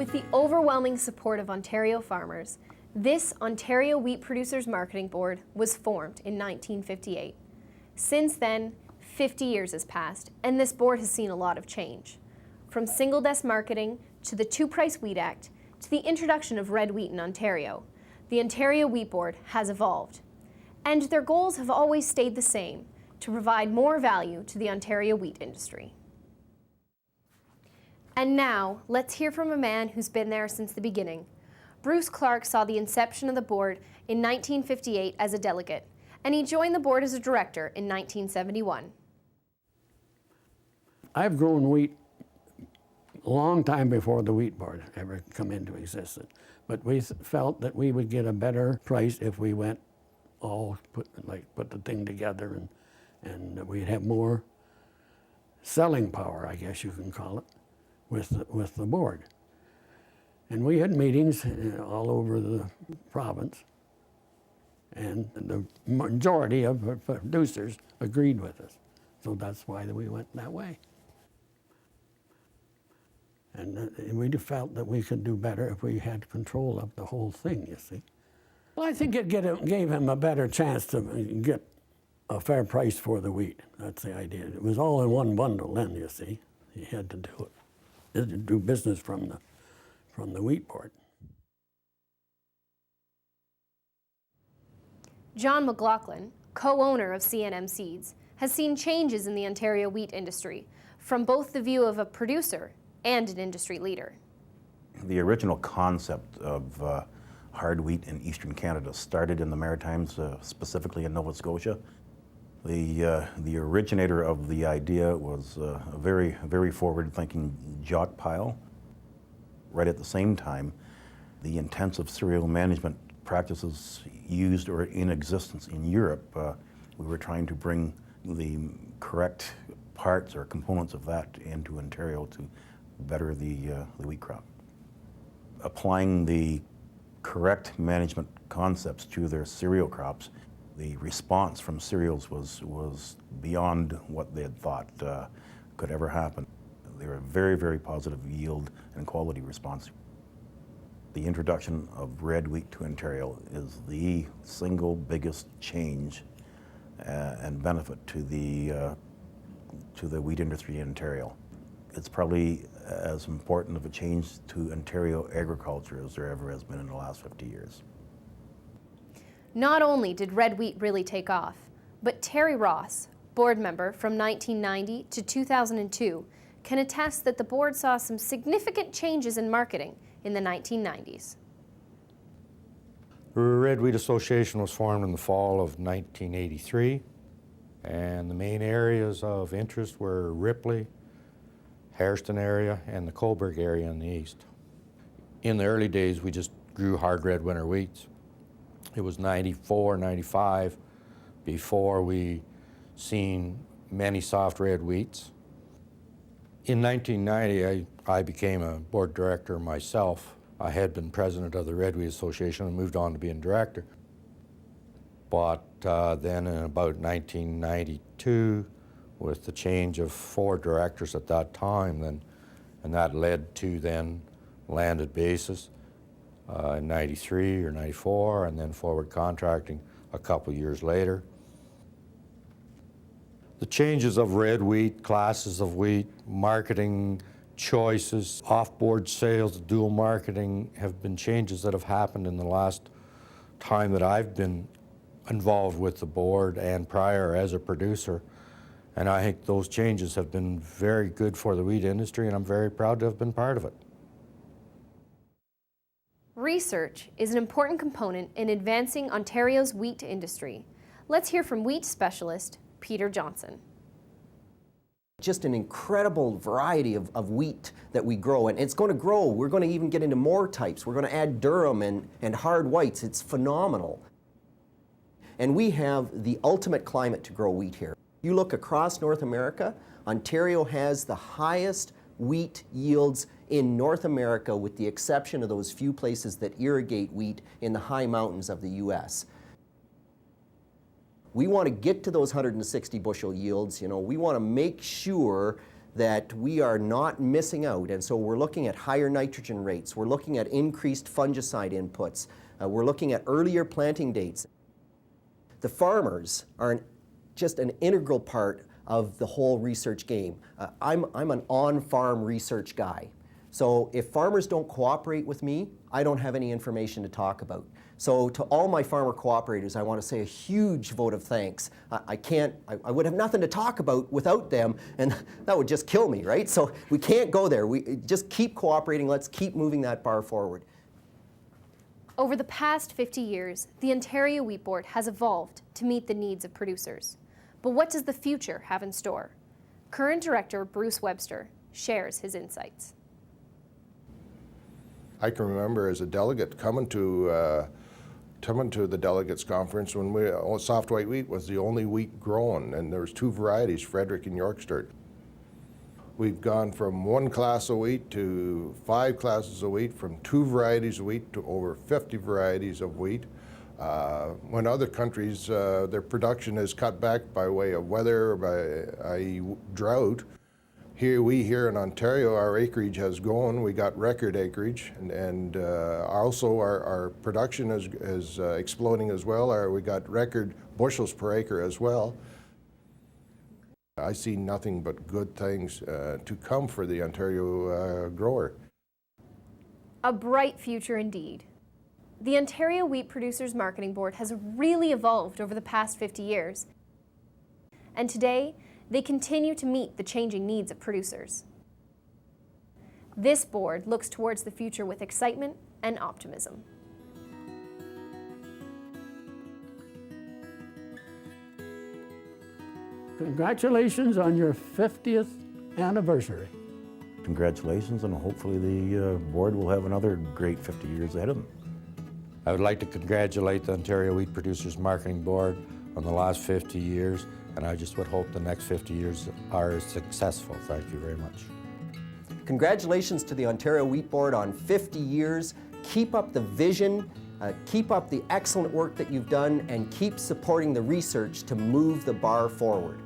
With the overwhelming support of Ontario farmers, this Ontario Wheat Producers Marketing Board was formed in 1958. Since then, 50 years has passed, and this board has seen a lot of change. From single desk marketing to the Two-Price Wheat Act to the introduction of red wheat in Ontario, the Ontario Wheat Board has evolved. And their goals have always stayed the same, to provide more value to the Ontario wheat industry. And now, let's hear from a man who's been there since the beginning. Bruce Clark saw the inception of the board in 1958 as a delegate, and he joined the board as a director in 1971. I've grown wheat a long time before the wheat board ever come into existence, but we felt that we would get a better price if we went all put the thing together, and we'd have more selling power, I guess you can call it, with the board. And we had meetings all over the province, and the majority of producers agreed with us. So that's why we went that way. And we felt that we could do better if we had control of the whole thing, you see. Well, I think it gave him a better chance to get a fair price for the wheat. That's the idea. It was all in one bundle then, you see. He had to do it. He had to do business from the wheat board. John McLaughlin, co-owner of C&M Seeds, has seen changes in the Ontario wheat industry from both the view of a producer and an industry leader. The original concept of hard wheat in Eastern Canada started in the Maritimes, specifically in Nova Scotia. The originator of the idea was a very, very forward-thinking Jacques Pyle. Right at the same time, the intensive cereal management practices used or in existence in Europe, we were trying to bring the correct parts or components of that into Ontario to better the wheat crop. Applying the correct management concepts to their cereal crops, the response from cereals was beyond what they had thought could ever happen. They were a very, very positive yield and quality response. The introduction of red wheat to Ontario is the single biggest change and benefit to the wheat industry in Ontario. It's probably as important of a change to Ontario agriculture as there ever has been in the last 50 years. Not only did red wheat really take off, but Terry Ross, board member from 1990 to 2002, can attest that the board saw some significant changes in marketing in the 1990s. The Red Wheat Association was formed in the fall of 1983, and the main areas of interest were Ripley, Hairston area, and the Cobourg area in the east. In the early days, we just grew hard red winter wheats. It was 94, 95 before we seen many soft red wheats. In 1990, I became a board director myself. I had been president of the Red Wheat Association and moved on to being director. But then in about 1992, with the change of 4 directors at that time, and that led to then landed basis in 93 or 94, and then forward contracting a couple years later. The changes of red wheat, classes of wheat, marketing choices, off-board sales, dual marketing have been changes that have happened in the last time that I've been involved with the board and prior as a producer. And I think those changes have been very good for the wheat industry, and I'm very proud to have been part of it. Research is an important component in advancing Ontario's wheat industry. Let's hear from wheat specialist Peter Johnson. Just an incredible variety of wheat that we grow, and it's going to grow. We're going to even get into more types. We're going to add durum and hard whites. It's phenomenal. And we have the ultimate climate to grow wheat here. You look across North America, Ontario has the highest wheat yields in North America, with the exception of those few places that irrigate wheat in the high mountains of the U.S. We want to get to those 160 bushel yields. You know, we want to make sure that we are not missing out. And so we're looking at higher nitrogen rates, we're looking at increased fungicide inputs, we're looking at earlier planting dates. The farmers are just an integral part of the whole research game. I'm an on-farm research guy. So if farmers don't cooperate with me, I don't have any information to talk about. So to all my farmer cooperators, I want to say a huge vote of thanks. I would have nothing to talk about without them, and that would just kill me, right? So we can't go there. We just keep cooperating. Let's keep moving that bar forward. Over the past 50 years, the Ontario Wheat Board has evolved to meet the needs of producers. But what does the future have in store? Current Director Bruce Webster shares his insights. I can remember as a delegate coming to the delegates conference when soft white wheat was the only wheat grown, and there was 2 varieties, Frederick and Yorkstart. We've gone from 1 class of wheat to 5 classes of wheat, from 2 varieties of wheat to over 50 varieties of wheat. When other countries, their production is cut back by way of weather, i.e. drought, here in Ontario, our acreage has grown. We got record acreage, and also our production is exploding as well. We got record bushels per acre as well. I see nothing but good things to come for the Ontario grower. A bright future indeed. The Ontario Wheat Producers Marketing Board has really evolved over the past 50 years. And today, they continue to meet the changing needs of producers. This board looks towards the future with excitement and optimism. Congratulations on your 50th anniversary. Congratulations, and hopefully the board will have another great 50 years ahead of them. I would like to congratulate the Ontario Wheat Producers Marketing Board on the last 50 years, and I just would hope the next 50 years are successful. Thank you very much. Congratulations to the Ontario Wheat Board on 50 years. Keep up the vision, keep up the excellent work that you've done, and keep supporting the research to move the bar forward.